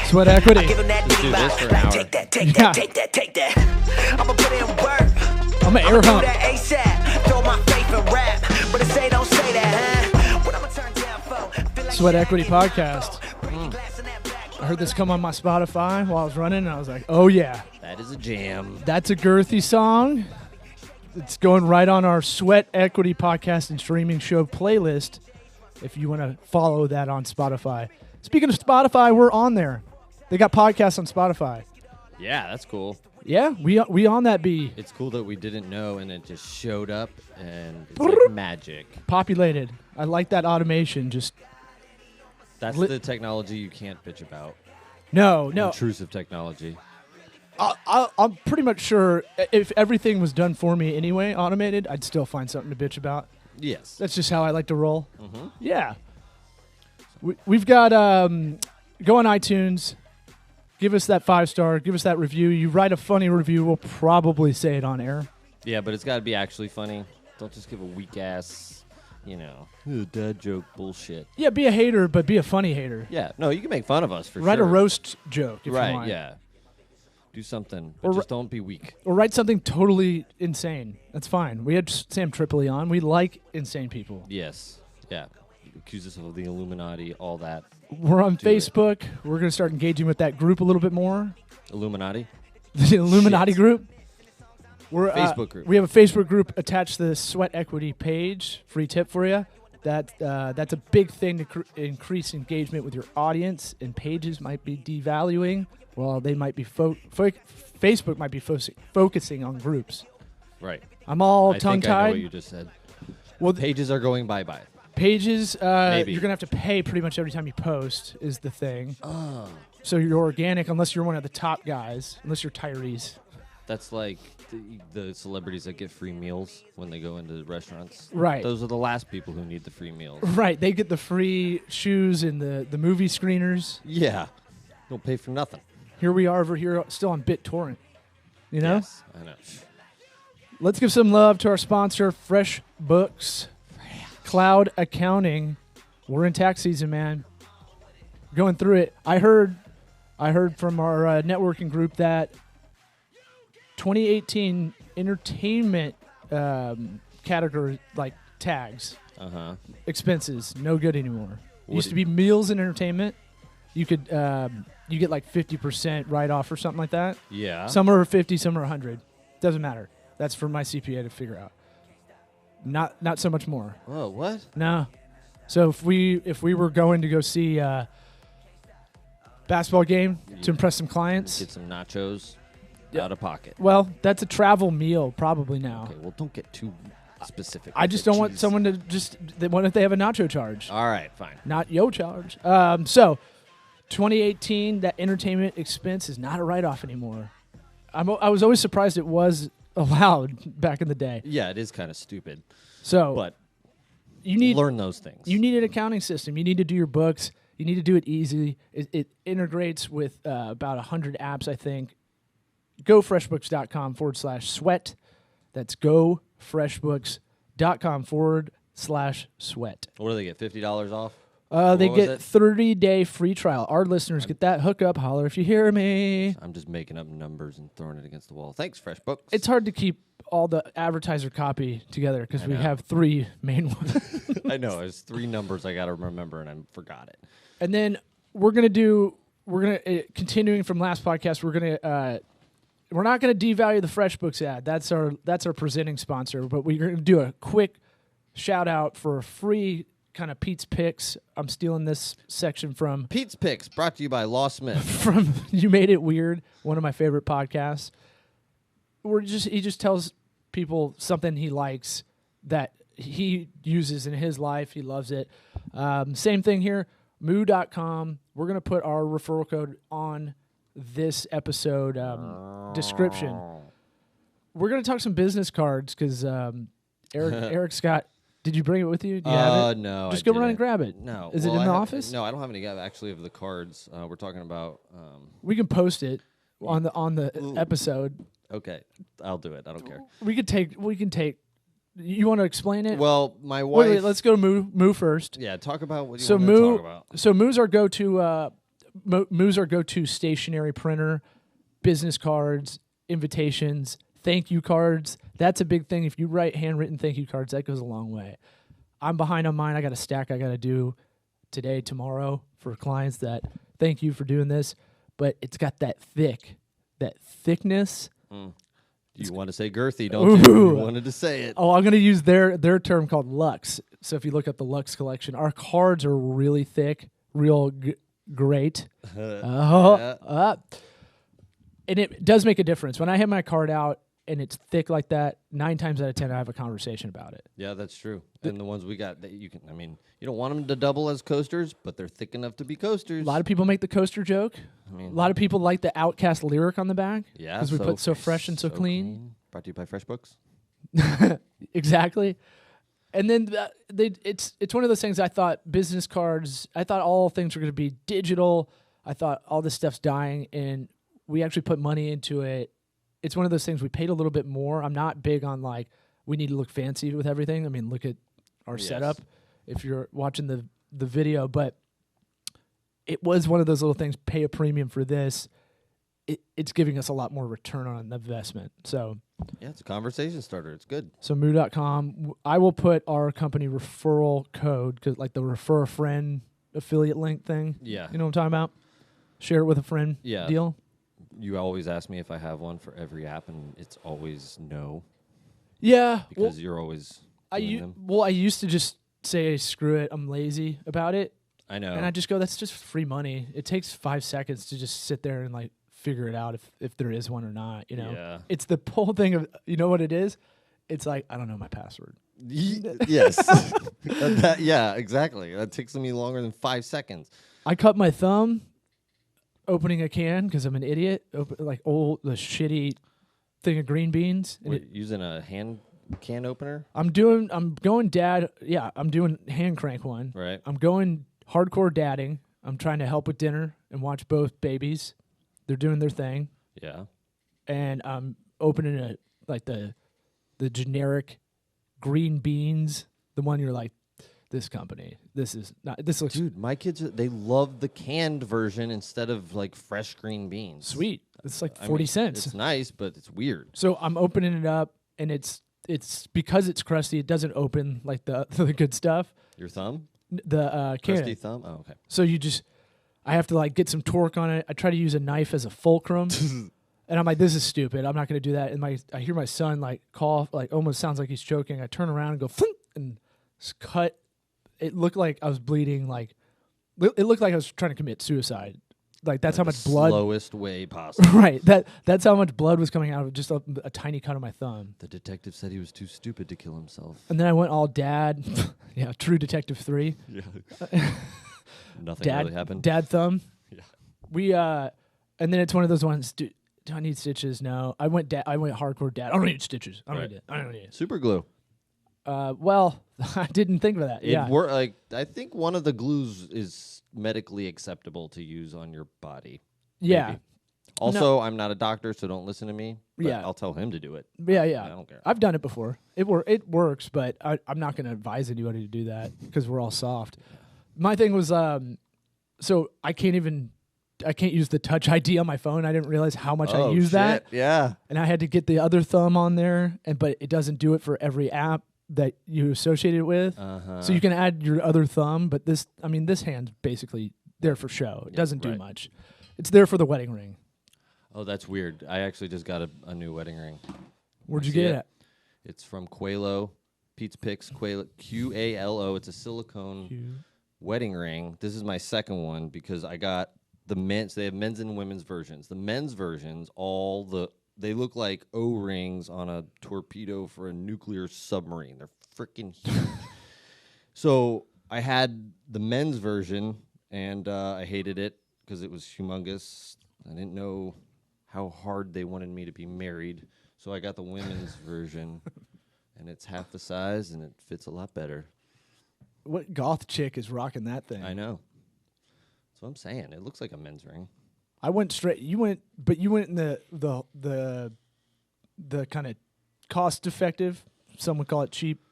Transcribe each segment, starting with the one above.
Sweat equity. Give him that Let's do this for an hour. Take that, take that, take that, take that. I'ma put in work. I'm an air I'ma do hump. that ASAP. Throw my faith in rap. But it say don't say that, huh? What I'ma turn down for? Feel like Sweat shit, Equity I can't Podcast. go. Break glass in that back. I heard this come on my Spotify while I was running, and I was like, oh yeah, That is a jam. that's a girthy song. It's going right on our Sweat Equity Podcast and streaming show playlist if you want to follow that on Spotify. Speaking of Spotify, we're on there. They got podcasts on Spotify. Yeah, that's cool. Yeah, we on that bee. It's cool that we didn't know and it just showed up and it's like magic. Populated. I like that automation. Just That's Lit- the technology you can't bitch about. no. Intrusive technology. I'm pretty much sure if everything was done for me anyway, automated, I'd still find something to bitch about. Yes. That's just how I like to roll. Mm-hmm. Yeah. We've got, go on iTunes, give us that 5-star, give us that review. You write a funny review, we'll probably say it on air. Yeah, but it's got to be actually funny. Don't just give a weak ass, dad joke bullshit. Yeah, be a hater, but be a funny hater. Yeah, no, you can make fun of us for Write sure. a roast joke if you Right, want. yeah. Do something, but Or just don't be weak. Or write something totally insane. That's fine. We had Sam Tripoli on. We like insane people. Yes, yeah. Accuse us of the Illuminati, all that. We're on Do it. Facebook. We're going to start engaging with that group a little bit more. Illuminati? The Illuminati Shit. group. We're Facebook group. We have a Facebook group attached to the Sweat Equity page. Free tip for you. That's a big thing to increase engagement with your audience. And pages might be devaluing, while they might be Facebook might be focusing on groups. Right. I'm all I think I know tongue-tied. what you just said. Well, Pages are going bye-bye. pages, Maybe. you're gonna have to pay pretty much every time you post. Is the thing. Oh. So you're organic unless you're one of the top guys. Unless you're Tyrese. That's like the celebrities that get free meals when they go into restaurants. Right. Those are the last people who need the free meals. Right. They get the free shoes and the movie screeners. Yeah. Don't pay for nothing. Here we are over here still on BitTorrent. You know? Yes, I know. Let's give some love to our sponsor, FreshBooks. Cloud Accounting. We're in tax season, man. Going through it. I heard from our networking group that 2018 entertainment category, like tags, expenses, no good anymore. What Used to be meals and entertainment. You could you get like 50% write off or something like that. Yeah. Some are 50, some are 100. Doesn't matter. That's for my CPA to figure out. Not so much more. Oh, what? No. So if we were going to go see a basketball game to impress some clients, Get some nachos Yeah. out of pocket. well, that's a travel meal probably now. Okay, well, don't get too specific. I with just the don't want cheese. someone to what if they have a nacho charge? All right, fine. Not yo charge. So 2018, that entertainment expense is not a write-off anymore. I was always surprised it was allowed back in the day. Yeah, it is kind of stupid, So but you need learn those things. You need an accounting system. You need to do your books. You need to do it easy. It integrates with about 100 apps, I think. GoFreshBooks.com/sweat. That's GoFreshBooks.com/sweat. What do they get? $50 off? They What was get it? 30-day free trial. Our listeners get that. Hook up. Holler if you hear me. I'm just making up numbers and throwing it against the wall. Thanks, FreshBooks. It's hard to keep all the advertiser copy together because we know. have 3 main ones. I know. There's 3 numbers I got to remember, and I forgot it. And then we're gonna continuing from last podcast. We're not gonna devalue the FreshBooks ad. That's our presenting sponsor. But we're gonna do a quick shout out for a free kind of Pete's Picks. I'm stealing this section from Pete's Picks, brought to you by Law Smith. from You Made It Weird, one of my favorite podcasts. He just tells people something he likes that he uses in his life. He loves it. Same thing here. Moo.com. We're going to put our referral code on this episode description. We're going to talk some business cards because Eric Scott, did you bring it with you? Do you have it? No. Just I go run didn't. and grab it. No. Is it in the office? No, I don't have any actually of the cards. We're talking about. We can post it on the episode. Okay, I'll do it. I don't care. We can take. You want to explain it? Well, my wife. Wait, let's go to Moo first. Yeah, talk about what you So want to talk about. Moo's our go-to Moo's our go-to stationary printer, business cards, invitations, thank you cards. That's a big thing. If you write handwritten thank you cards, that goes a long way. I'm behind on mine. I got a stack I got to do today, tomorrow for clients that thank you for doing this, but it's got that thickness. You want to say girthy, don't you? You wanted to say it. Oh, I'm going to use their term called Lux. So if you look up the Lux collection, our cards are really thick, real great. And it does make a difference. When I have my card out and it's thick like that, 9 times out of 10 I have a conversation about it. Yeah, that's true. And the ones we got, you don't want them to double as coasters, but they're thick enough to be coasters. A lot of people make the coaster joke. A lot of people like the Outcast lyric on the back. Yeah, because we put so fresh and so clean. Brought to you by FreshBooks. Exactly. And then it's one of those things. I thought business cards. I thought all things were going to be digital. I thought all this stuff's dying, and we actually put money into it. It's one of those things we paid a little bit more. I'm not big on like we need to look fancy with everything. I mean, look at our setup if you're watching the video, but it was one of those little things. Pay a premium for this. It's giving us a lot more return on investment. So yeah, it's a conversation starter. It's good. So moo.com. I will put our company referral code, because like the refer a friend affiliate link thing. Yeah, you know what I'm talking about. Share it with a friend. Yeah. Deal. You always ask me if I have one for every app, and it's always no. Yeah, because you're always. I used to just say screw it, I'm lazy about it. I know, and I just go, that's just free money. It takes 5 seconds to just sit there and like figure it out if there is one or not. You know, yeah. It's the whole thing of, you know what it is? It's like, I don't know my password. Yes. Yeah, exactly. That takes me longer than 5 seconds. I cut my thumb opening a can because I'm an idiot. The shitty thing of green beans. Using a hand can opener? I'm going dad. Yeah, I'm doing hand crank one. Right. I'm going hardcore dadding. I'm trying to help with dinner and watch both babies. They're doing their thing. Yeah. And I'm opening the generic green beans. The one you're like, this company. This looks. Dude, my kids, they love the canned version instead of like fresh green beans. Sweet. It's like 40 cents. It's nice, but it's weird. So I'm opening it up, and it's because it's crusty. It doesn't open like the good stuff. Your thumb? The crusty thumb. Oh, okay. So I have to like get some torque on it. I try to use a knife as a fulcrum, and I'm like, this is stupid. I'm not going to do that. And I hear my son like cough, like almost sounds like he's choking. I turn around and go and cut. It looked like I was bleeding. Like it looked like I was trying to commit suicide. Like that's how much blood. Slowest way possible. Right. That's how much blood was coming out of just a tiny cut on my thumb. The detective said he was too stupid to kill himself. And then I went all dad. Yeah, True Detective 3. Yeah. Nothing really happened. Dad thumb. Yeah. We and then it's one of those ones. Do I need stitches? No. I went hardcore dad. I don't need stitches. I don't need it. Super glue. Well, I didn't think of that. I think one of the glues is medically acceptable to use on your body. Yeah. Maybe. Also, I'm not a doctor, so don't listen to me. But yeah. I'll tell him to do it. Yeah. I don't care. I've done it before. It works, but I'm not going to advise anybody to do that because we're all soft. My thing was, so I can't use the Touch ID on my phone. I didn't realize how much I use that. Yeah. And I had to get the other thumb on there, but it doesn't do it for every app that you associate it with. Uh-huh. So you can add your other thumb, but this hand's basically there for show. It doesn't do much. It's there for the wedding ring. Oh, that's weird. I actually just got a new wedding ring. Where'd you get it at? It's from Qualo. Pete's Picks, Qualo, Qalo. It's a silicone wedding ring. This is my second one because I got the men's. They have men's and women's versions. The men's versions, they look like O-rings on a torpedo for a nuclear submarine. They're freaking huge. So I had the men's version, and I hated it because it was humongous. I didn't know how hard they wanted me to be married. So I got the women's version, and it's half the size, and it fits a lot better. What goth chick is rocking that thing? I know. That's what I'm saying. It looks like a men's ring. I went straight. You went in the kind of cost effective, some would call it cheap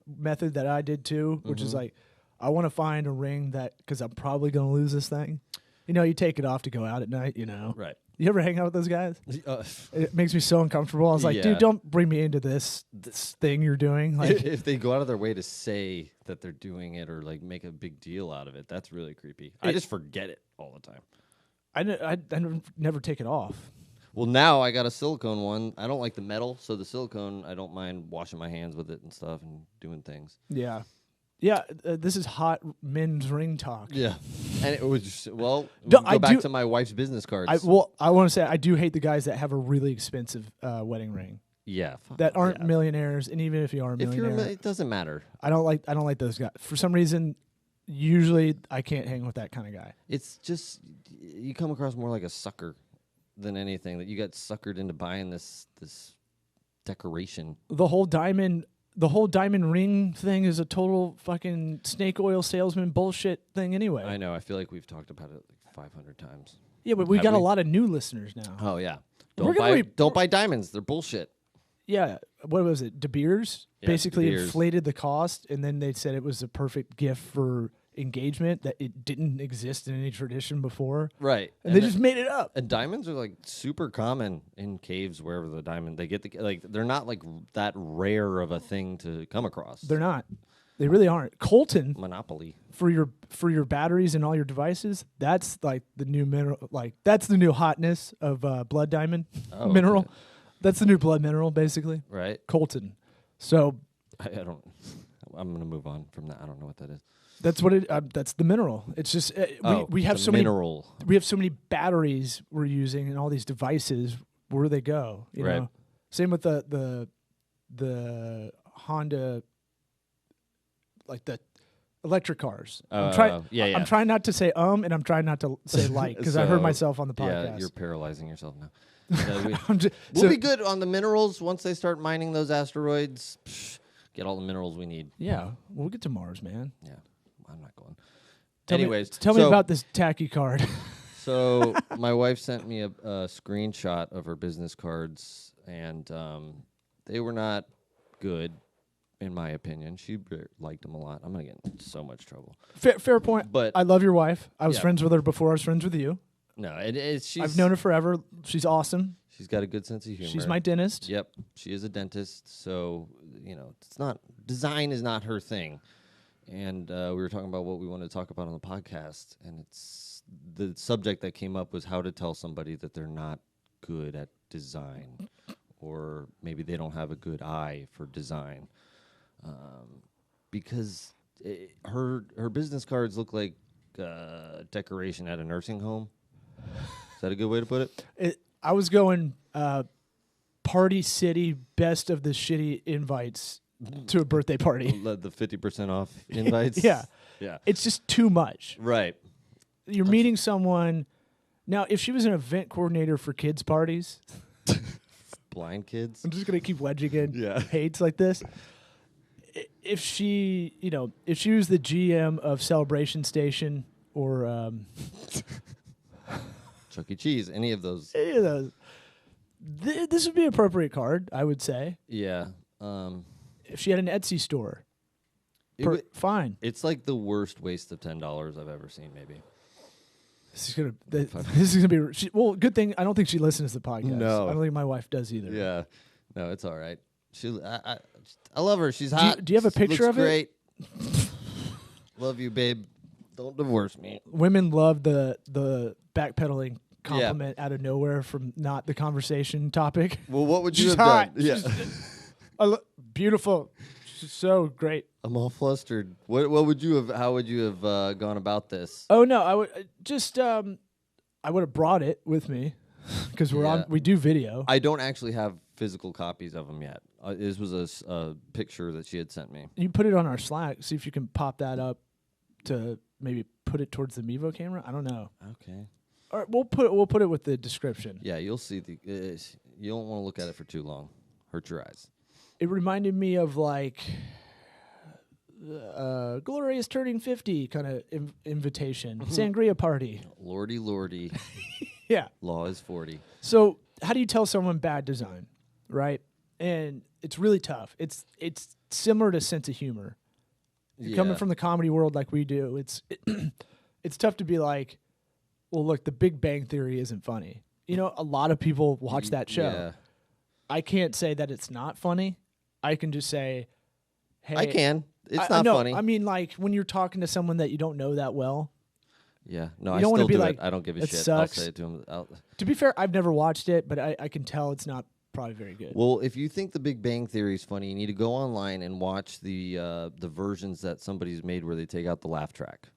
method that I did too, which is like, I want to find a ring that, because I'm probably going to lose this thing. You take it off to go out at night. Right. You ever hang out with those guys? It makes me so uncomfortable. I was like, dude, don't bring me into this thing you're doing. Like, if they go out of their way to say that they're doing it or like make a big deal out of it, that's really creepy. I just forget it all the time. I never take it off. Well, now I got a silicone one. I don't like the metal, so the silicone, I don't mind washing my hands with it and stuff and doing things. Yeah. Yeah, this is hot men's ring talk. Yeah. And it was just, go I back do- to my wife's business cards. I want to say I do hate the guys that have a really expensive wedding ring yeah. that aren't millionaires, and even if you are a millionaire, it doesn't matter. I don't like those guys. For some reason, usually I can't hang with that kind of guy. It's just, you come across more like a sucker than anything, that you got suckered into buying this decoration. The whole diamond ring thing is a total fucking snake oil salesman bullshit thing anyway. I know. I feel like we've talked about it like 500 times. Yeah, but we got a lot of new listeners now. Oh, yeah. We're Don't buy diamonds. They're bullshit. Yeah, what was it? De Beers basically De Beers. inflated the cost, and then they said it was a perfect gift for engagement, that it didn't exist in any tradition before. Right. And they just made it up. And diamonds are like super common in caves wherever the diamond they get they're not like that rare of a thing to come across. They're not. They really aren't. Colton Monopoly for your batteries and all your devices. That's like the new mineral. Like that's the new hotness of blood diamond mineral. Okay. That's the new blood mineral, basically. Right. Colton. So I don't. I'm gonna move on from that. I don't know what that is. that's what it. That's the mineral. It's just we have so mineral. We have so many batteries we're using and all these devices. Where do they go? You Right. know. Same with the Honda, like the electric cars. I'm trying not to say and I'm trying not to say like, because I heard myself on the podcast. Yeah, you're paralyzing yourself now. We'll be good on the minerals once they start mining those asteroids. Get all the minerals we need. Yeah, we'll get to Mars, man. Yeah, I'm not going. Tell me about this tacky card. So my wife sent me a screenshot of her business cards, and they were not good, in my opinion. She liked them a lot. I'm gonna get in so much trouble. Fair point. But I love your wife. I was Yeah. friends with her before I was friends with you. no, I've known her forever. She's awesome. She's got a good sense of humor. She's my dentist. Yep, she is a dentist, so it's not design is not her thing. And we were talking about what we wanted to talk about on the podcast, and it's the subject that came up was how to tell somebody that they're not good at design, or maybe they don't have a good eye for design, because her business cards look like decoration at a nursing home. Is that a good way to put it? I was going Party City, best of the shitty invites to a birthday party. The 50% off invites. Yeah. Yeah. It's just too much. Right. You're meeting someone. Now, if she was an event coordinator for kids' parties, Blind kids. I'm just going to keep wedging in Yeah. hates like this. If she was the GM of Celebration Station or Chuck E. Cheese, any of those. any of those, this would be an appropriate card, I would say. Yeah. If she had an Etsy store, fine. It's like the worst waste of $10 I've ever seen, maybe. This is gonna be well. Good thing I don't think she listens to the podcast. No. I don't think my wife does either. Yeah. No, it's all right. I love her. She's hot. Do you have a picture Looks of it? great. Love you, babe. Don't divorce me. Women love the backpedaling compliment out of nowhere from not the conversation topic. Well, what would you She's have hot. done? Yeah. Beautiful. She's so great. I'm all flustered. What would you have? How would you have gone about this? Oh no, I would just I would have brought it with me because we do video. I don't actually have physical copies of them yet. This was a picture that she had sent me. You put it on our Slack. See if you can pop that up to maybe put it towards the Mevo camera. I don't know. Okay. All right, we'll put it with the description. Yeah, you'll see you don't want to look at it for too long. Hurt your eyes. It reminded me of like Gloria is turning 50 kind of invitation. Sangria party. Lordy. Yeah. Law is 40. So how do you tell someone bad design, right? And it's really tough. It's similar to sense of humor. Coming from the comedy world like we do, it's tough to be like, Well, look, The Big Bang Theory isn't funny. You know, a lot of people watch that show. Yeah. I can't say that it's not funny. I can just say, hey. I can. It's I not know, funny. I mean, like, when you're talking to someone that you don't know that well. Yeah. No, You I don't wanna still be do like, it. I don't give a "It shit. sucks." I'll say it to him. To be fair, I've never watched it, but I can tell it's not probably very good. Well, if you think The Big Bang Theory is funny, you need to go online and watch the versions that somebody's made where they take out the laugh track.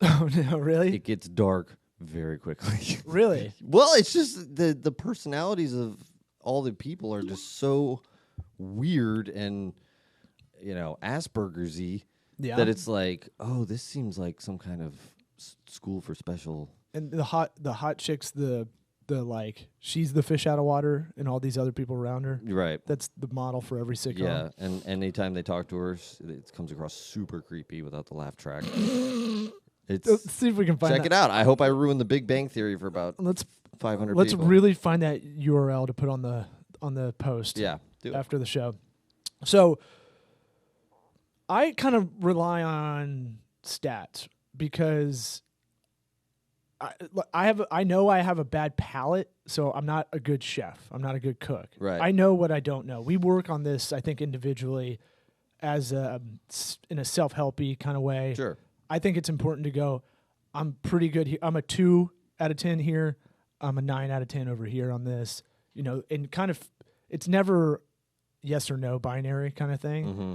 Oh, no, really? It gets dark very quickly. Really? Well, it's just the personalities of all the people are just so weird and, you know, Asperger's-y Yeah. that it's like, oh, this seems like some kind of school for special. And the hot chick's the like, she's the fish out of water and all these other people around her. Right. That's the model for every sitcom. Yeah, and anytime they talk to her, it comes across super creepy without the laugh track. Let's see if we can find Check it out. I hope I ruined The Big Bang Theory for about Let's 500 let's people. really find that URL to put on the post. Yeah, do it. After the show. So I kind of rely on stats because I know I have a bad palate, so I'm not a good chef. I'm not a good cook. Right. I know what I don't know. We work on this, I think, individually as in a self-helpy kind of way. Sure. I think it's important to go, I'm pretty good here. I'm a 2 out of 10 here. I'm a 9 out of 10 over here on this. You know, and kind of, it's never yes or no binary kind of thing. Mm-hmm.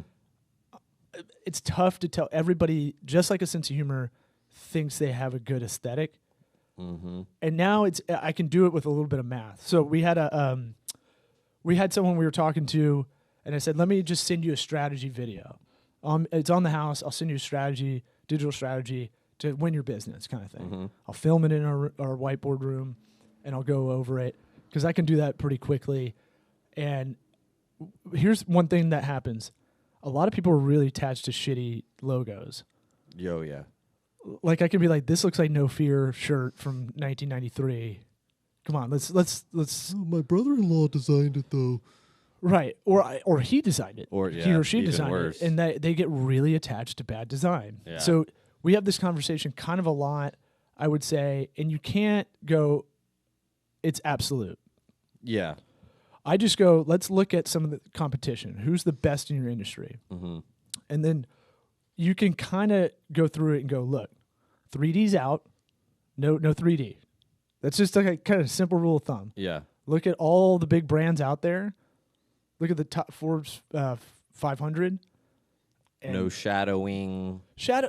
It's tough to tell. Everybody, just like a sense of humor, thinks they have a good aesthetic. Mm-hmm. And now I can do it with a little bit of math. So we had someone we were talking to, and I said, let me just send you a strategy video. It's on the house. I'll send you a digital strategy to win your business kind of thing. Mm-hmm. I'll film it in our whiteboard room, and I'll go over it because I can do that pretty quickly. And here's one thing that happens. A lot of people are really attached to shitty logos. Yo, yeah. Like, I can be like, this looks like No Fear shirt from 1993. Come on, let's. Oh, my brother-in-law designed it, though. Right, or he designed it, Or, he yeah, or she even designed worse. it, and they get really attached to bad design. Yeah. So we have this conversation kind of a lot, I would say, and you can't go, it's absolute. Yeah. I just go, let's look at some of the competition. Who's the best in your industry? Mm-hmm. And then you can kind of go through it and go, look, 3D's out, no 3D. That's just like a kind of simple rule of thumb. Yeah. Look at all the big brands out there. Look at the top Forbes 500. And No shadowing.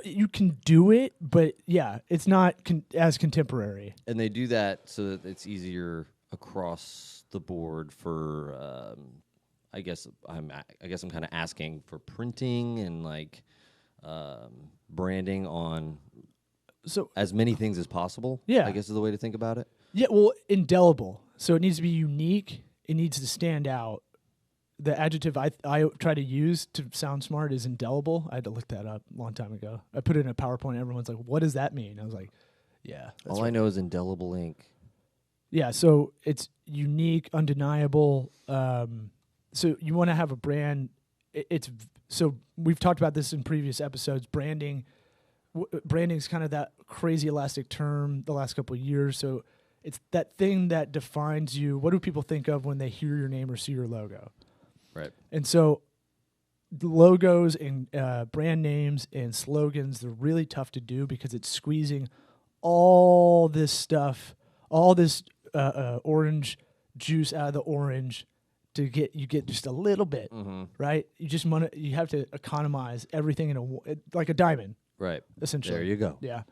you can do it, but yeah, it's not as contemporary. And they do that so that it's easier across the board for I guess I'm kind of asking for printing and like branding on So as many things as possible. Yeah. I guess is the way to think about it. yeah, well, indelible. So it needs to be unique. It needs to stand out. The adjective I try to use to sound smart is indelible. I had to look that up a long time ago. I put it in a PowerPoint. Everyone's like, "What does that mean?" I was like, "Yeah, that's All I know is indelible ink. Yeah, so it's unique, undeniable. So you want to have a brand. So we've talked about this in previous episodes. Branding is kind of that crazy elastic term the last couple of years. So it's that thing that defines you. What do people think of when they hear your name or see your logo? Right. And so logos and brand names and slogans, they're really tough to do because it's squeezing all this stuff, all this orange juice out of the orange to get just a little bit, right? You have to economize everything in like a diamond, Right. essentially. There you go. Yeah,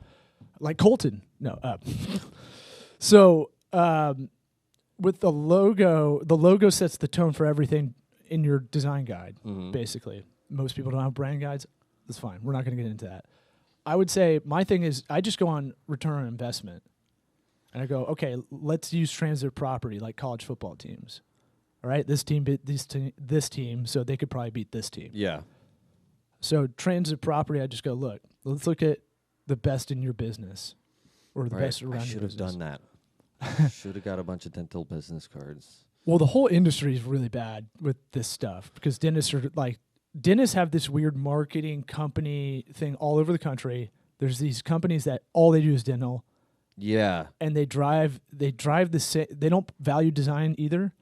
like Colton. No. So with the logo sets the tone for everything in your design guide. Basically, most people don't have brand guides. That's fine. We're not going to get into that. I would say my thing is I just go on return on investment. And I go, okay, let's use transitive property like college football teams. All right, this team beat this team, so they could probably beat this team. Yeah. So transitive property, I just go, look, let's look at the best in your business or the best around I your should have business. done that. Should have got a bunch of dental business cards. Well, the whole industry is really bad with this stuff because dentists have this weird marketing company thing all over the country. There's these companies that all they do is dental. Yeah. and they drive they don't value design either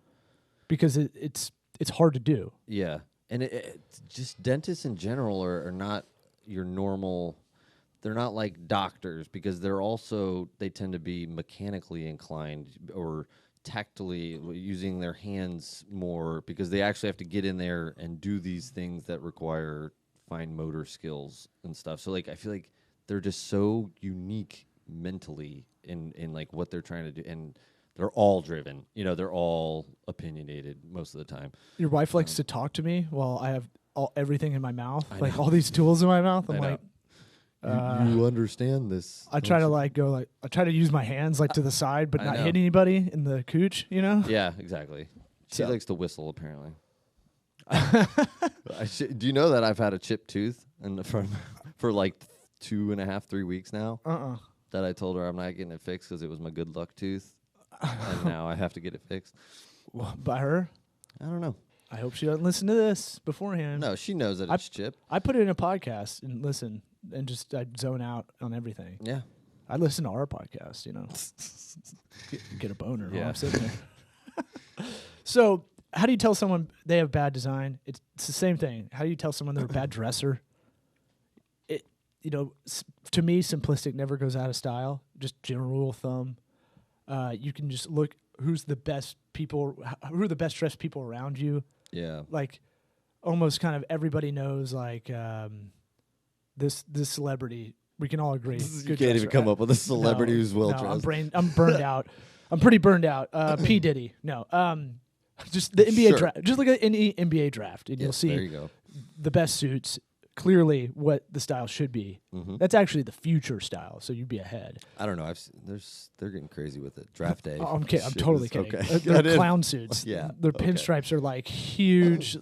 because it's hard to do. Yeah. And it's just dentists in general are not your normal. They're not like doctors because they tend to be mechanically inclined or tactily using their hands more because they actually have to get in there and do these things that require fine motor skills and stuff. So like I feel like they're just so unique mentally in like what they're trying to do, and they're all driven. They're all opinionated most of the time. Your wife likes to talk to me while I have everything in my mouth, like all these tools in my mouth. I'm like, you understand this. I try to I try to use my hands to the side, but not hit anybody in the cooch. Yeah, exactly. She likes to whistle apparently. Do you know that I've had a chipped tooth in the front for like 2.5, 3 weeks now? That I told her I'm not getting it fixed because it was my good luck tooth, and now I have to get it fixed. By her? I don't know. I hope she doesn't listen to this beforehand. No, she knows that it's chipped. I put it in a podcast and listen and just I zone out on everything. Yeah. I listen to our podcast, get a boner while I'm sitting there. So how do you tell someone they have bad design? It's the same thing. How do you tell someone they're a bad dresser? To me, simplistic never goes out of style. Just general rule of thumb. You can just look who are the best dressed people around you. Yeah. Like almost kind of everybody knows this celebrity. We can all agree. You can't even come up with a celebrity who's well dressed. I'm burned out. I'm pretty burned out. P. Diddy. No. Just the NBA draft. Just look at any NBA draft, and you'll see there you go. the best suits. Clearly, what the style should be. Mm-hmm. That's actually the future style, so you'd be ahead. I don't know. They're getting crazy with it. Draft day. I'm kidding. I'm totally kidding. Okay. They're clown suits. Yeah. Their pinstripes are like huge.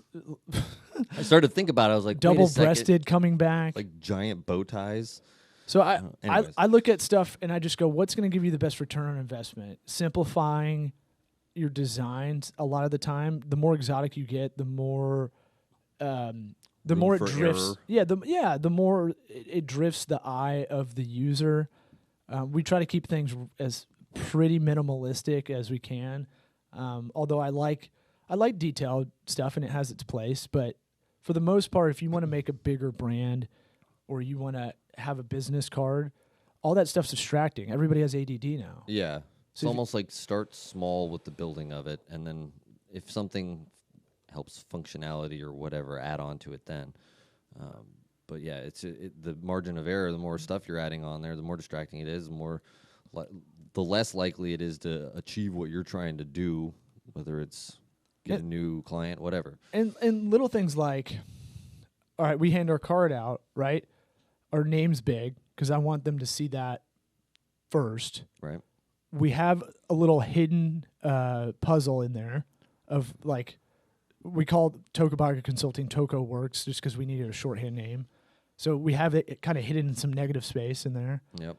I started to think about it. I was like, double-breasted coming back. Like giant bow ties. So I look at stuff and I just go, what's going to give you the best return on investment? Simplifying your designs a lot of the time. The more exotic you get, the more it drifts. Error. The more it drifts the eye of the user. We try to keep things as pretty minimalistic as we can. Although I like detailed stuff and it has its place, but for the most part, if you want to make a bigger brand or you want to have a business card, all that stuff's distracting. Everybody has ADD now. Yeah. It's almost like start small with the building of it, and then if something helps functionality or whatever, add on to it then. But yeah, the margin of error, the more stuff you're adding on there, the more distracting it is, the less likely it is to achieve what you're trying to do, whether it's get a new client, whatever. And little things like, all right, we hand our card out, right? Our name's big because I want them to see that first. Right. We have a little hidden puzzle in there of like, we call Tokubaga Consulting Toko Works just because we needed a shorthand name. So we have it kind of hidden in some negative space in there. Yep.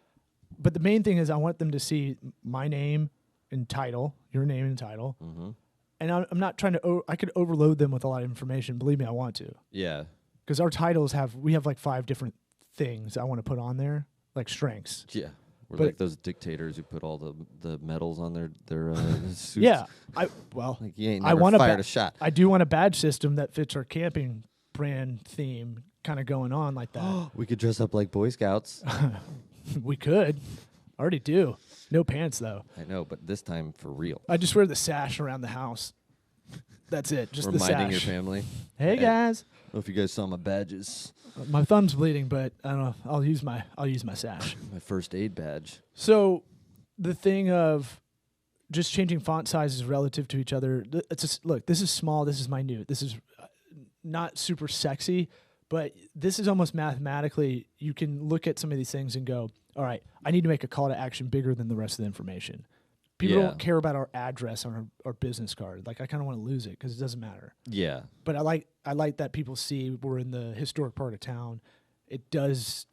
But the main thing is I want them to see my name and title, your name and title. Mm-hmm. And I'm not trying to, I could overload them with a lot of information. Believe me, I want to. Yeah. Because our titles we have like 5 different things I want to put on there, like strengths. Yeah. We're like those dictators who put all the medals on their suits. Yeah. Like you ain't never fired a shot. I do want a badge system that fits our camping brand theme kind of going on like that. We could dress up like Boy Scouts. We could. Already do. No pants, though. I know, but this time for real. I just wear the sash around the house. That's it. Just reminding the sash. your family. Hey, guys. I don't know if you guys saw my badges. My thumb's bleeding, but I don't know. I'll use my sash. My first aid badge. So the thing of just changing font sizes relative to each other. It's just, look, this is small. This is minute. This is not super sexy, but this is almost mathematically. You can look at some of these things and go, all right, I need to make a call to action bigger than the rest of the information. People don't care about our address on our business card. Like, I kind of want to lose it because it doesn't matter. Yeah. But I like that people see we're in the historic part of town. It does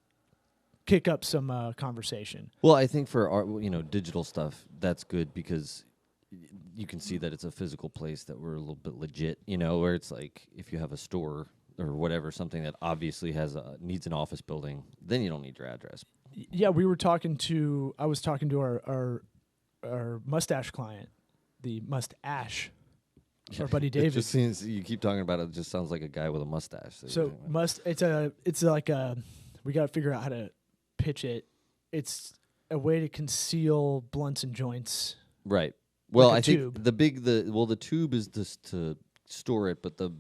kick up some conversation. Well, I think for our, digital stuff, that's good because you can see that it's a physical place that we're a little bit legit, where it's like if you have a store or whatever, something that obviously needs an office building, then you don't need your address. Yeah, we were talking to. I was talking to our mustache client, the mustache, our buddy It David. just seems you keep talking about it. It just sounds like a guy with a mustache. So it's like a. We got to figure out how to pitch it. It's a way to conceal blunts and joints. right. Well, Like a I think tube. the tube is just to store it, but the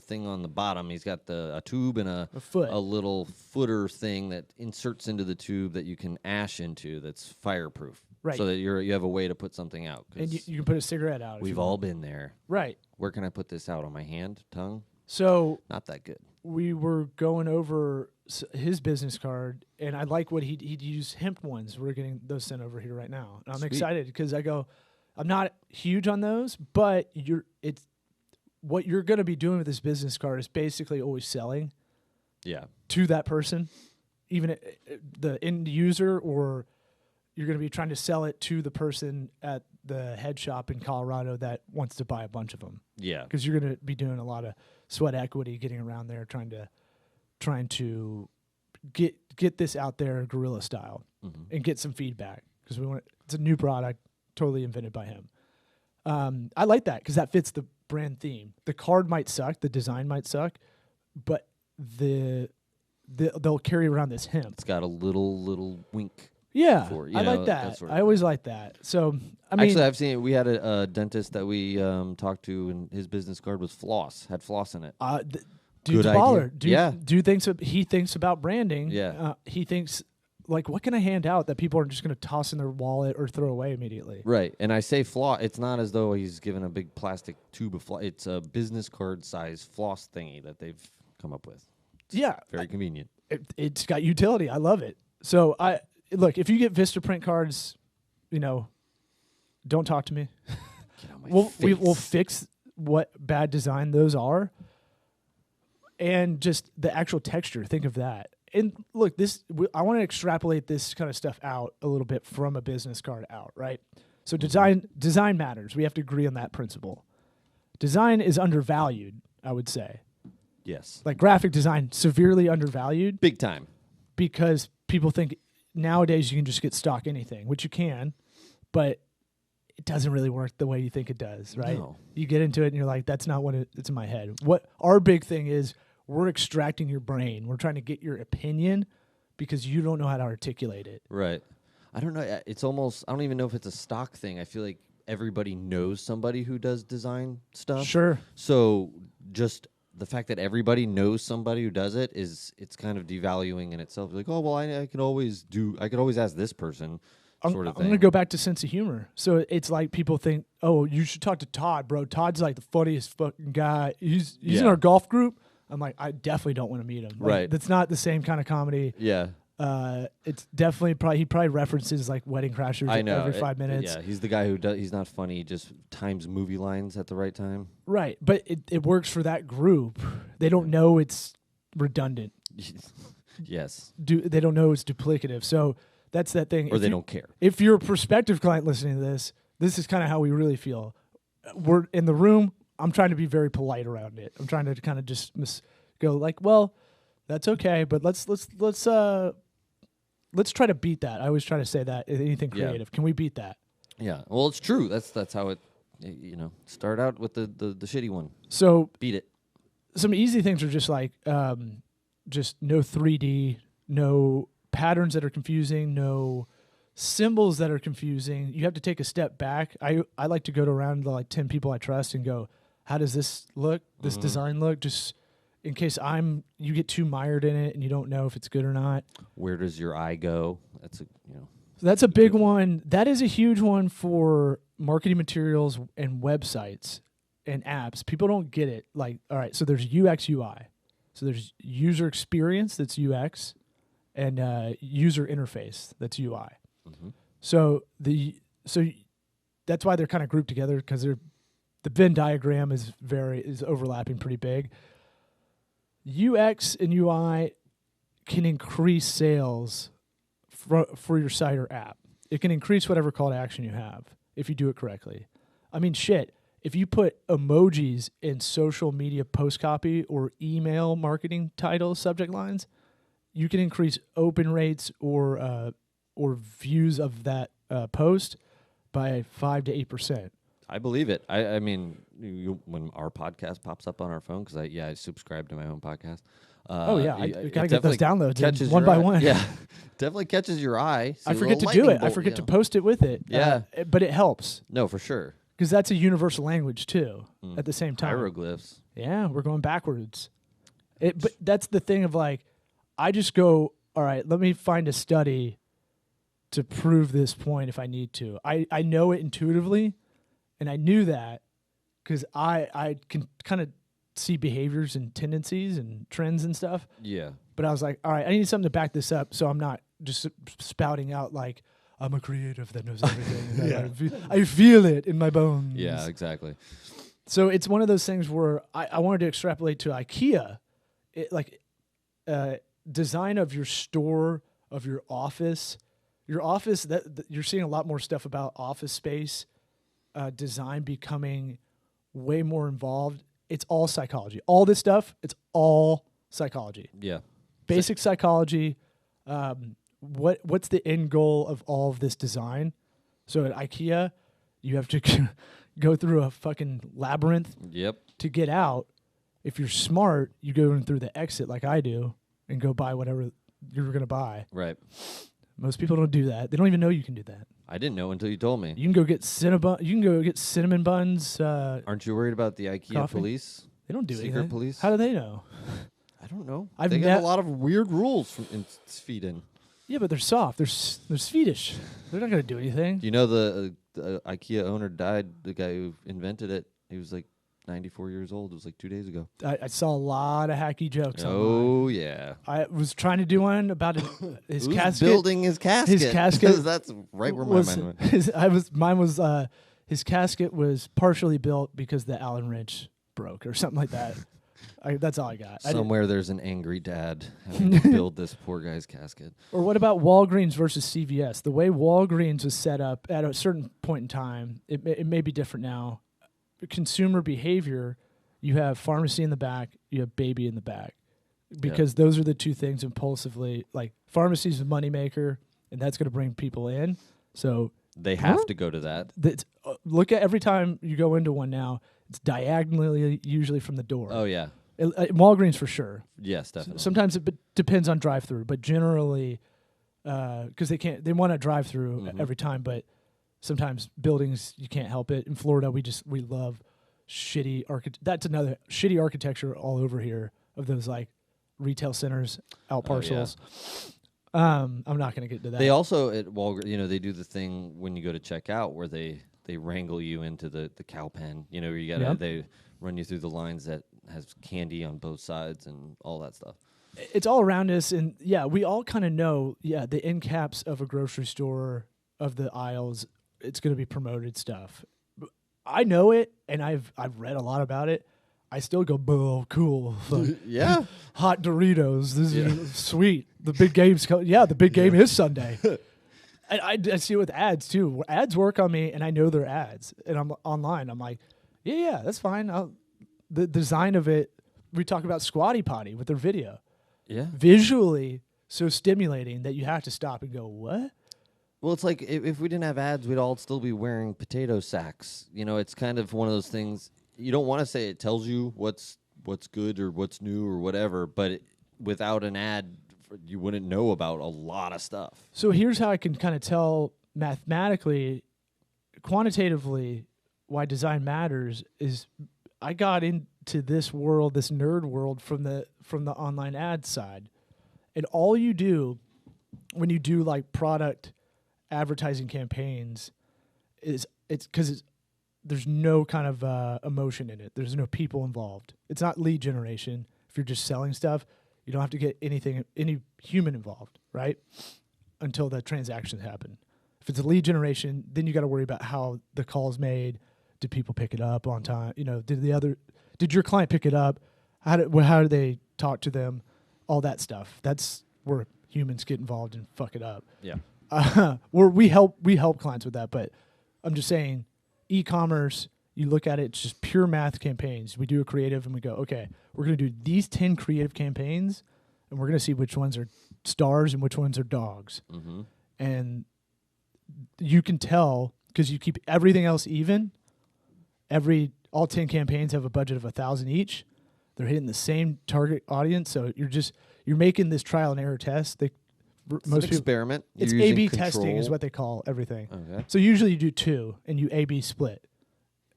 thing on the bottom, he's got a tube and A foot. a little footer thing that inserts into the tube that you can ash into. That's fireproof, Right. So that you have a way to put something out. 'Cause And you can put a cigarette out. if we've you all want. been there. Right. Where can I put this out? On my hand, tongue? So Not that good. we were going over his business card, and I like what he'd use hemp ones. We're getting those sent over here right now. And I'm Sweet. excited because I'm not huge on those, but it's what you're going to be doing with this business card is basically always selling Yeah. to that person, even the end user, or you're going to be trying to sell it to the person at the head shop in Colorado that wants to buy a bunch of them. Yeah. Because you're going to be doing a lot of sweat equity, getting around there, trying to get this out there guerrilla style and get some feedback, because it's a new product, totally invented by him. I like that because that fits the brand theme. The card might suck, the design might suck, but they'll carry around this hemp. It's got a little wink. Yeah, for, you I know, like that that. sort of I always like that. So I mean, Actually, I've seen it. We had a dentist that we talked to, and his business card was had floss in it. dude's Good a idea. baller. Yeah. Dude he thinks about branding. Yeah. He thinks, like, what can I hand out that people are just going to toss in their wallet or throw away immediately? Right, and I say floss. It's not as though he's given a big plastic tube of floss. It's a business card size floss thingy that they've come up with. Yeah. Very convenient. It's got utility. I love it. So look, if you get Vistaprint cards, don't talk to me. Get on my We'll face. fix what bad design those are, and just the actual texture. Think of that. And look, I want to extrapolate this kind of stuff out a little bit from a business card out, right? So design matters. We have to agree on that principle. Design is undervalued, I would say. Yes, Like graphic design, severely undervalued, big time. because people think nowadays you can just get stock anything, which you can, but it doesn't really work the way you think it does, right? No. You get into it and you're like, that's not what it's in my head. What our big thing is, we're extracting your brain. We're trying to get your opinion because you don't know how to articulate it. Right. I don't know. It's almost. I don't even know if it's a stock thing. I feel like everybody knows somebody who does design stuff. Sure. So just the fact that everybody knows somebody who does it's kind of devaluing in itself. Like, oh well, I could always ask this person. Sort of I'm thing. going to go back to sense of humor. So it's like people think, oh, you should talk to Todd, bro. Todd's like the funniest fucking guy. He's in Yeah. our golf group. I'm like, I definitely don't want to meet him. Like, Right. That's not the same kind of comedy. Yeah. It's definitely he probably references like Wedding Crashers I know. every 5 minutes. Yeah, he's the guy who does. He's not funny. He just times movie lines at the right time. Right. But it works for that group. They don't know it's redundant. Yes, They don't know it's duplicative. So that's that thing. or If they you- don't care. If you're a prospective client listening to this is kind of how we really feel. We're in the room. I'm trying to be very polite around it. I'm trying to kind of just go like, well, that's okay, but let's try to beat that. I always try to say that anything Yeah. creative. Can we beat that? Yeah. Well, it's true. That's how it. Start out with the shitty one. So Beat it. some easy things are just like just no 3D, no patterns that are confusing, no symbols that are confusing. You have to take a step back. I like to go to around the like 10 people I trust and go, how does this look? This design look? Just in case you get too mired in it and you don't know if it's good or not. Where does your eye go? That's So that's a big one. That is a huge one for marketing materials and websites and apps. People don't get it. Like, all right, so there's UX, UI. So there's user experience, that's UX, and user interface, that's UI. So that's why they're kind of grouped together, because the Venn diagram is overlapping pretty big. UX and UI can increase sales for your site or app. It can increase whatever call to action you have if you do it correctly. I mean, shit, if you put emojis in social media post copy or email marketing titles, subject lines, you can increase open rates or views of that post by 5 to 8%. I believe it. I mean, when our podcast pops up on our phone, because I subscribe to my own podcast. I gotta get those downloads one your by eye. one. Yeah, definitely catches your eye. I forget to do it. I forget to post it with it. Yeah, but it helps. No, for sure. Because that's a universal language too. At the same time, hieroglyphs. Yeah, we're going backwards. But that's the thing of like, I just go, all right, let me find a study to prove this point if I need to. I know it intuitively, and I knew that because I can kind of see behaviors and tendencies and trends and stuff. Yeah. But I was like, all right, I need something to back this up so I'm not just spouting out like, I'm a creative that knows everything. I feel it in my bones. Yeah, exactly. So it's one of those things where I wanted to extrapolate to IKEA. Design of your store, of your office. Your office, that you're seeing a lot more stuff about office space design becoming way more involved. It's all psychology. All this stuff, it's all psychology. Yeah. Basic psychology. What's the end goal of all of this design? So at IKEA, you have to go through a fucking labyrinth to get out. If you're smart, you go in through the exit like I do and go buy whatever you're going to buy. Right. Most people don't do that. They don't even know you can do that. I didn't know until you told me. You can go get cinnamon buns. Aren't you worried about the IKEA coffee? Police? They don't do Secret anything. police? How do they know? I don't know. I've they got a lot of weird rules in Sweden. Yeah, but they're soft. They're Swedish. They're not going to do anything. You know the IKEA owner died. The guy who invented it. He was like 94 years old. It was like 2 days ago. I saw a lot of hacky jokes. Oh, online. yeah. I was trying to do one about his Who's casket. building his casket? His casket. That's right where my mind went. Mine was his casket was partially built because the Allen wrench broke or something like that. That's all I got. Somewhere there's an angry dad having to build this poor guy's casket. Or what about Walgreens versus CVS? The way Walgreens was set up at a certain point in time, it may be different now. Consumer behavior, you have pharmacy in the back, you have baby in the back. Because those are the two things impulsively. Like pharmacy's a moneymaker, and that's going to bring people in. So they have to go to that. Look at every time you go into one now, it's diagonally usually from the door. Oh, yeah. Walgreens for sure. Yes, definitely. Sometimes it depends on drive-through, but generally, because they want to drive-through every time, but sometimes buildings you can't help it. In Florida, we love shitty That's another shitty architecture all over here of those like retail centers, out parcels. I'm not going to get into that. They also at Walgreens, they do the thing when you go to check out where they wrangle you into the cow pen. Where you gotta they run you through the lines that has candy on both sides and all that stuff. It's all around us, and we all kind of know. The end caps of a grocery store, of the aisles, it's going to be promoted stuff. I know it, and I've read a lot about it. I still go, "Oh, cool! Yeah, hot Doritos. This is sweet. The big game's coming. Yeah, the big game is Sunday." And I see it with ads too. Ads work on me, and I know they're ads, and I'm online. I'm like, yeah, that's fine. The design of it. We talk about Squatty Potty with their video. Yeah, visually so stimulating that you have to stop and go, what? Well, it's like if we didn't have ads, we'd all still be wearing potato sacks. It's kind of one of those things. You don't want to say it tells you what's good or what's new or whatever, but without an ad, you wouldn't know about a lot of stuff. So here's how I can kind of tell mathematically, quantitatively, why design matters is I got into this world, this nerd world from the online ad side. And all you do when you do like product advertising campaigns is it's because there's no kind of emotion in it. There's no people involved. It's not lead generation. If you're just selling stuff, you don't have to get any human involved, right? Until the transactions happen. If it's a lead generation, then you got to worry about how the call's made. Did people pick it up on time? Did your client pick it up? How did they talk to them? All that stuff. That's where humans get involved and fuck it up. Yeah. We help clients with that, but I'm just saying, e-commerce. You look at it, it's just pure math campaigns. We do a creative and we go, okay, we're going to do these 10 creative campaigns and we're going to see which ones are stars and which ones are dogs. Mm-hmm. And you can tell because you keep everything else even. All 10 campaigns have a budget of $1,000 each. They're hitting the same target audience, so you're making this trial and error test. It's an experiment. It's You're A/B using testing control. is what they call everything. Okay. So usually you do 2 and you A/B split,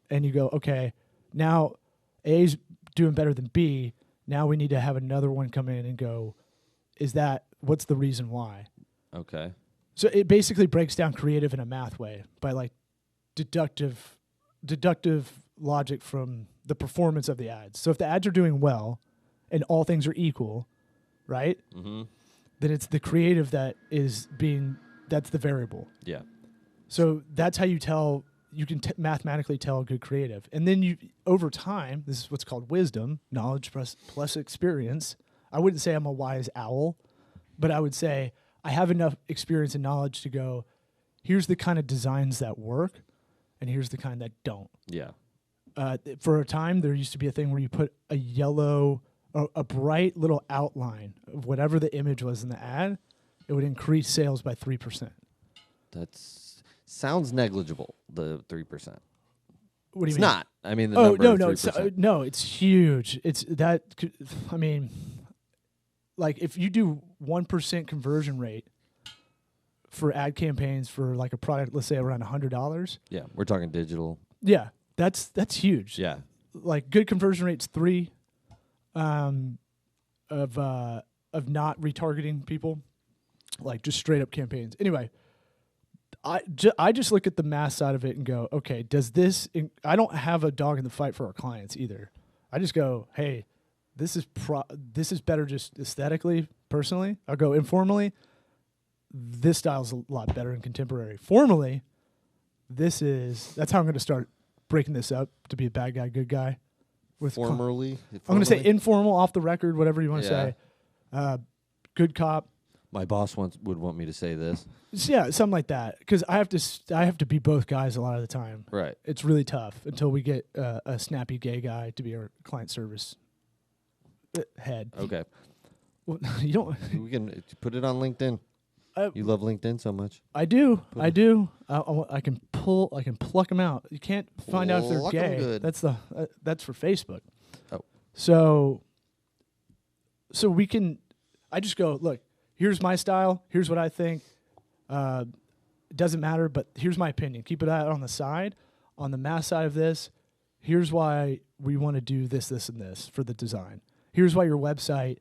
and you go, okay, now A's doing better than B. Now we need to have another one come in and go, what's the reason why? Okay. So it basically breaks down creative in a math way by like deductive logic from the performance of the ads. So if the ads are doing well and all things are equal, right? Mm-hmm. Then it's the creative that's the variable. Yeah. So that's how you can mathematically tell a good creative. And then over time, this is what's called wisdom, knowledge plus experience. I wouldn't say I'm a wise owl, but I would say I have enough experience and knowledge to go, here's the kind of designs that work, and here's the kind that don't. Yeah. For a time, there used to be a thing where you put a bright little outline of whatever the image was in the ad. It would increase sales by 3%. Sounds negligible. The 3%. What do you It's mean? not. I mean, the Oh number no, of 3%. no, it's huge. It's that. I mean, like if you do 1% conversion rate for ad campaigns for like a product, let's say around $100. Yeah, we're talking digital. Yeah, that's huge. Yeah. Like good conversion rates 3, of not retargeting people, like just straight up campaigns. Anyway, I just look at the math side of it and go, okay, I don't have a dog in the fight for our clients either. I just go, hey, this is better just aesthetically, personally. I'll go informally. This style's a lot better in contemporary. Formally, that's how I'm going to start breaking this up to be a bad guy, good guy. Formerly? I'm going to say informal, off the record, whatever you want to Yeah. say. Good cop. My boss would want me to say this. Yeah, something like that. Because I have to be both guys a lot of the time. Right. It's really tough until we get a snappy gay guy to be our client service head. Okay. Well, you don't. We can put it on LinkedIn. You love LinkedIn so much. I do. I can pluck them out. You can't find out if they're Pluck 'em gay. good. That's for Facebook. Oh. So we can. I just go, look. Here's my style. Here's what I think. It doesn't matter, but here's my opinion. Keep it out on the side. On the math side of this, here's why we want to do this, this, and this for the design. Here's why your website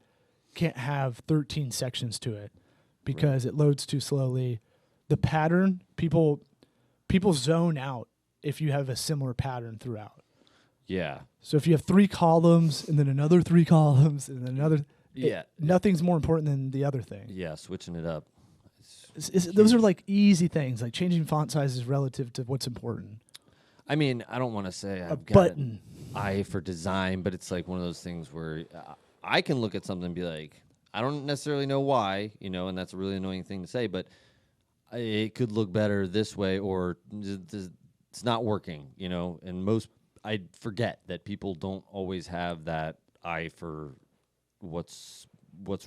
can't have 13 sections to it because it loads too slowly. The pattern, people zone out if you have a similar pattern throughout. Yeah. So if you have 3 columns and then another 3 columns and then another... Yeah. Nothing's more important than the other thing. Yeah, switching it up. Those are like easy things, like changing font sizes relative to what's important. I mean, I don't want to say I've got button. an eye for design, but it's like one of those things where I can look at something and be like, I don't necessarily know why, and that's a really annoying thing to say, but it could look better this way, or it's not working, and I forget that people don't always have that eye for what's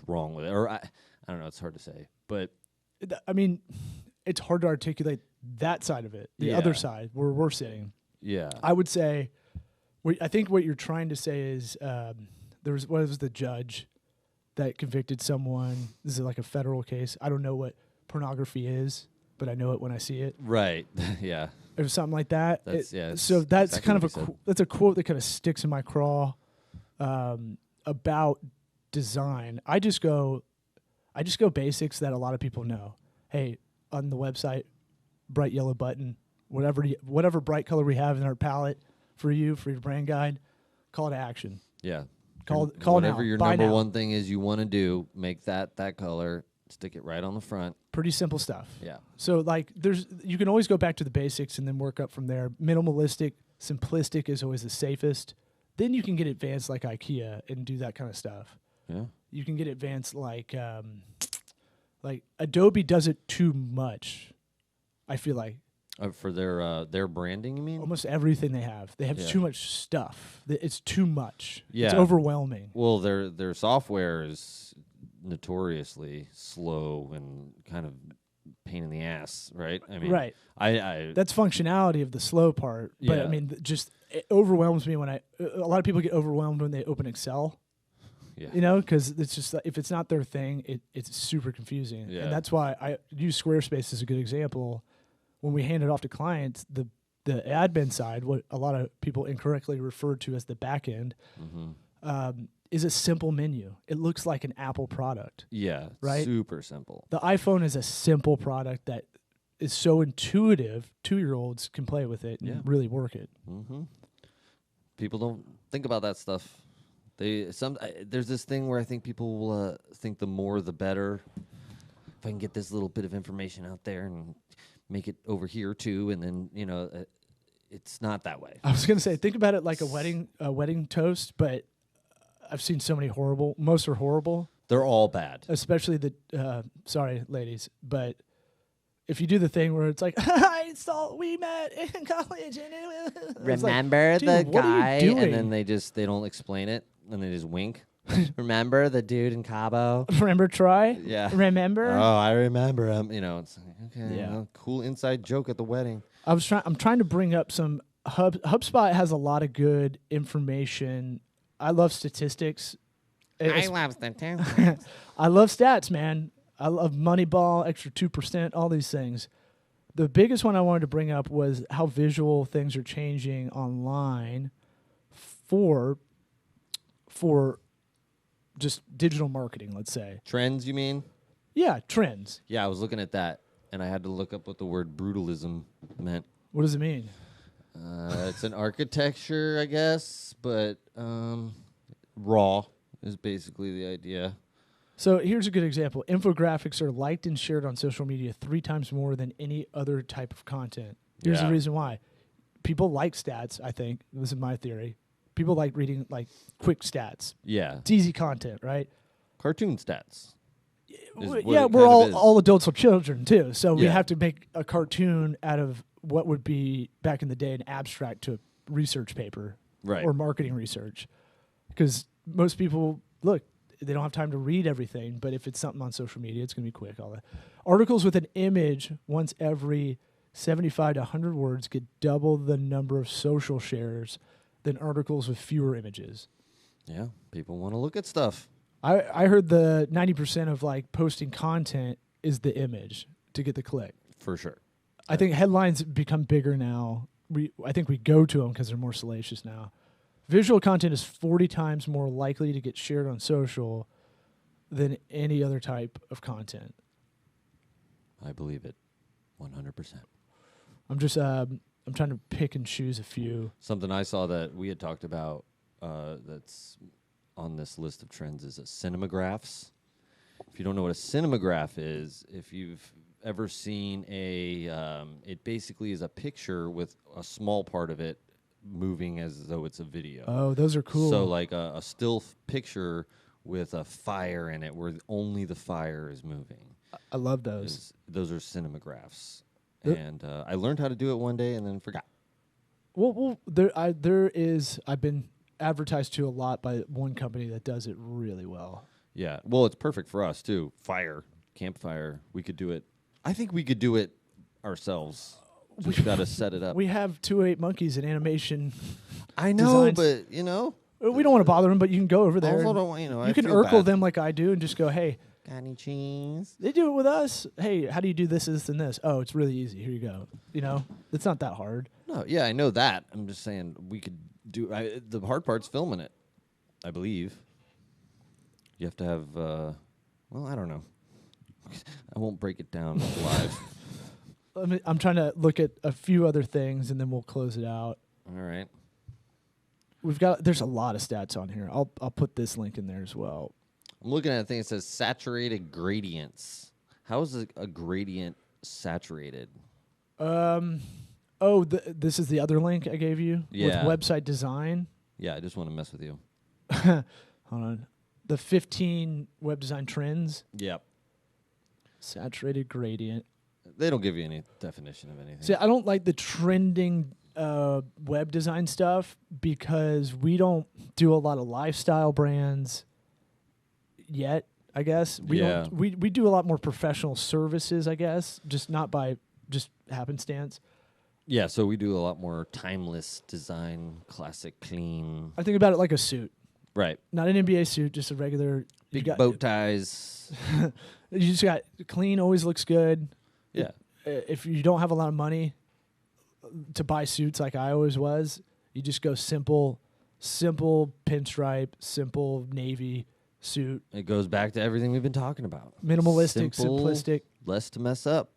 wrong with it, or I don't know, it's hard to say, but I mean, it's hard to articulate that side of it, the other side where we're sitting. Yeah, I would say, I think what you're trying to say is what was the judge that convicted someone? This is like a federal case. I don't know what pornography is, but I know it when I see it. Right. Yeah. It was something like that. So that's exactly kind of that's a quote that kind of sticks in my craw about design. I just go basics that a lot of people know. Hey, on the website, bright yellow button, whatever bright color we have in our palette for your brand guide, call to action. Yeah. Call whatever now. your Buy number now. one thing is you want to do, make that color, stick it right on the front. Pretty simple stuff. Yeah. So like you can always go back to the basics and then work up from there. Minimalistic, simplistic is always the safest. Then you can get advanced like IKEA and do that kind of stuff. Yeah. You can get advanced like Adobe does it too much. I feel like For their branding, you mean? almost everything they have too much stuff. It's too much. Yeah. It's overwhelming. Well, their software is notoriously slow and kind of pain in the ass, right? I mean, Right. I That's functionality of the slow part. But I Yeah. mean, it overwhelms me when a lot of people get overwhelmed when they open Excel. yeah. You know, because it's just if it's not their thing, it's super confusing. Yeah. And that's why I use Squarespace as a good example. When we hand it off to clients, the admin side, what a lot of people incorrectly refer to as the back end, is a simple menu. It looks like an Apple product. Yeah, Right? super simple. The iPhone is a simple product that is so intuitive. 2-year-olds can play with it and Yeah. really work it. People don't think about that stuff. There's this thing where I think people will think the more the better. If I can get this little bit of information out there and make it over here too, and then it's not that way. I was gonna say, think about it like a wedding toast, but I've seen so many horrible. Most are horrible, They're all bad. especially the. Sorry, ladies, but if you do the thing where it's like, we met in college, and it's like, Remember dude, the what are you guy, doing? and then they don't explain it, and they just wink. Remember the dude in Cabo? Remember try? Yeah. Remember? Oh, I remember him. It's like, okay, Yeah. well, cool inside joke at the wedding. I'm trying to bring up some HubSpot has a lot of good information. I love statistics. I love statistics. I love stats, man. I love Moneyball, extra 2%, all these things. The biggest one I wanted to bring up was how visual things are changing online for just digital marketing, let's say. Trends, you mean? Yeah, trends. Yeah, I was looking at that, and I had to look up what the word brutalism meant. What does it mean? It's an architecture, I guess, but raw is basically the idea. So here's a good example. Infographics are liked and shared on social media 3 times more than any other type of content. Here's the Yeah. reason why. People like stats, I think. This is my theory. People like reading quick stats. Yeah. It's easy content, right? Cartoon stats. what Yeah, it we're kind of is. all adults are children too. So we Yeah. have to make a cartoon out of what would be back in the day an abstract to a research paper Right. or marketing research. Because most people they don't have time to read everything, but if it's something on social media, it's going to be quick. All that. Articles with an image once every 75 to 100 words get double the number of social shares than articles with fewer images. Yeah, people want to look at stuff. I heard the 90% of posting content is the image to get the click. For sure. I think headlines become bigger now. I think we go to them because they're more salacious now. Visual content is 40 times more likely to get shared on social than any other type of content. I believe it 100%. I'm just I'm trying to pick and choose a few. Something I saw that we had talked about that's on this list of trends is cinemagraphs. If you don't know what a cinematograph is, if you've ever seen it basically is a picture with a small part of it moving as though it's a video. Oh, those are cool. So like a still picture with a fire in it where only the fire is moving. I love those. Those are cinemagraphs. Yep. And I learned how to do it one day and then forgot. Well, I've been advertised to a lot by one company that does it really well. Yeah. Well, it's perfect for us too. Campfire. We could do it. I think we could do it ourselves. Just got to set it up. We have 208 monkeys in animation. I know, designs. but you know, We don't want to bother them, but you can go over there. also don't want, I you can feel Urkel bad. them like I do and just go, hey, Got any cheese? they do it with us. Hey, how do you do this, this, and this? Oh, it's really easy. Here you go. It's not that hard. No, yeah, I know that. I'm just saying we could do. The hard part's filming it, I believe. You have to have. Well, I don't know. I won't break it down live. I'm trying to look at a few other things, and then we'll close it out. All right. There's a lot of stats on here. I'll put this link in there as well. I'm looking at a thing that says saturated gradients. How is a gradient saturated? This is the other link I gave you Yeah. with website design. Yeah, I just want to mess with you. Hold on. The 15 web design trends, Yep. saturated gradient. They don't give you any definition of anything. See, I don't like the trending web design stuff because we don't do a lot of lifestyle brands yet. I guess. We don't we do a lot more professional services, I guess, just not by just happenstance. Yeah, so we do a lot more timeless design, classic, clean. I think about it like a suit. Right. Not an NBA suit, just a regular Big bow ties. You just got clean, always looks good. Yeah. If you don't have a lot of money to buy suits like I always was, you just go simple pinstripe, simple navy suit. It goes back to everything we've been talking about. Minimalistic, Simple, simplistic. Less to mess up.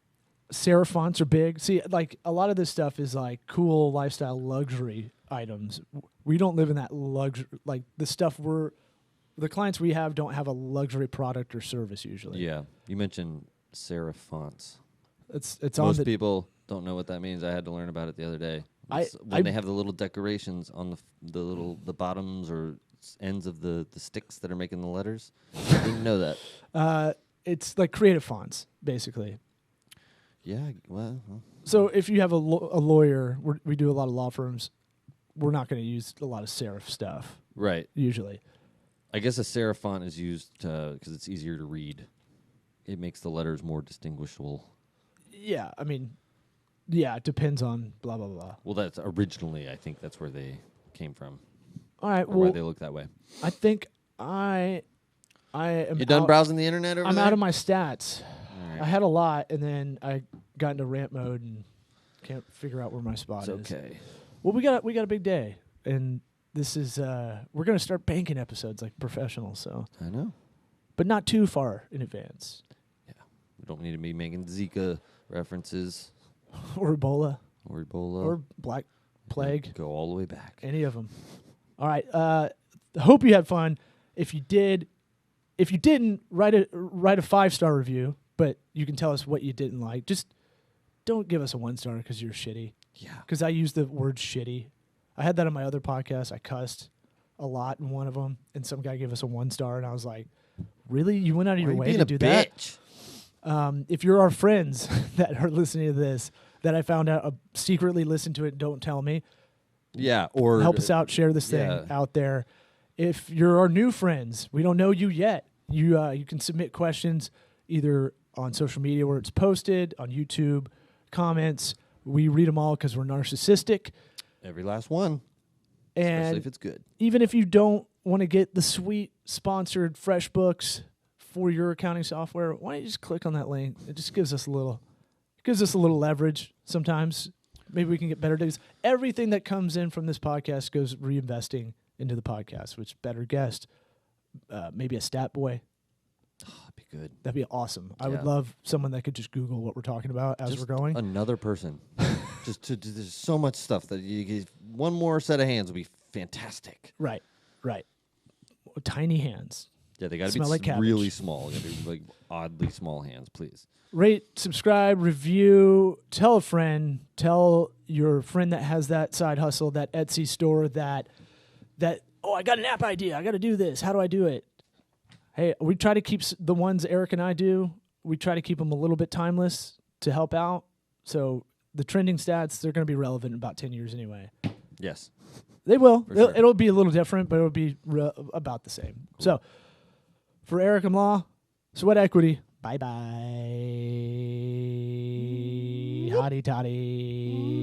Serif fonts are big. See, like a lot of this stuff is like cool lifestyle luxury items. We don't live in that luxury. Like the clients we have don't have a luxury product or service usually. Yeah. You mentioned serif fonts. It's Most people don't know what that means. I had to learn about it the other day. When they have the little decorations on the bottoms or ends of the sticks that are making the letters. I didn't know that. It's like creative fonts, basically. Yeah, well. So if you have a lawyer, we do a lot of law firms, we're not going to use a lot of serif stuff. Right. Usually. I guess a serif font is used because it's easier to read. It makes the letters more distinguishable. Yeah, I mean, yeah, it depends on blah, blah, blah. Well, that's originally, I think that's where they came from. All right, or why they look that way. I think I am You done browsing the internet over I'm there? out of my stats. Right. I had a lot, and then I got into rant mode and can't figure out where my spot is. Okay. Well, we got a big day, and this is we're gonna start banking episodes like professionals. So I know. but not too far in advance. Yeah. We don't need to be making Zika references Or Ebola, or Ebola or Black Plague, Go all the way back. any of them. All right. Hope you had fun. If you didn't, write a 5-star review. But you can tell us what you didn't like. Just don't give us a 1-star because you're shitty. Yeah. Because I used the word shitty. I had that on my other podcast. I cussed a lot in one of them, and some guy gave us a 1-star, and I was like, "Really? You went out of your way to do that?" If you're our friends that are listening to this, that I found out secretly listen to it, don't tell me. Yeah. Or Help us out. Share this thing out there. If you're our new friends, we don't know you yet. You can submit questions either on social media where it's posted, on YouTube, comments. We read them all because we're narcissistic. Every last one. And especially if it's good. Even if you don't want to get the sweet sponsored FreshBooks for your accounting software, why don't you just click on that link? It just gives us a little leverage sometimes. Maybe we can get better days. Everything that comes in from this podcast goes reinvesting into the podcast, which better guest, maybe a stat boy. Oh, that'd be good. That'd be awesome. I would Yeah. love someone that could just Google what we're talking about as Just we're going. Another person. There's so much stuff that you give one more set of hands would be fantastic. Right. Tiny hands. Yeah, they got to be Smell like cabbage. really small. Got to be like oddly small hands, please. Rate, subscribe, review, tell a friend, tell your friend that has that side hustle, that Etsy store, that oh, I got an app idea. I got to do this. How do I do it? Hey, we try to keep the ones Eric and I do, we try to keep them a little bit timeless to help out. So the trending stats, they're going to be relevant in about 10 years anyway. Yes. They will. Sure. It'll be a little different, but it'll be about the same. Cool. So for Eric and Law, Sweat Equity, bye-bye. Hotty toddy.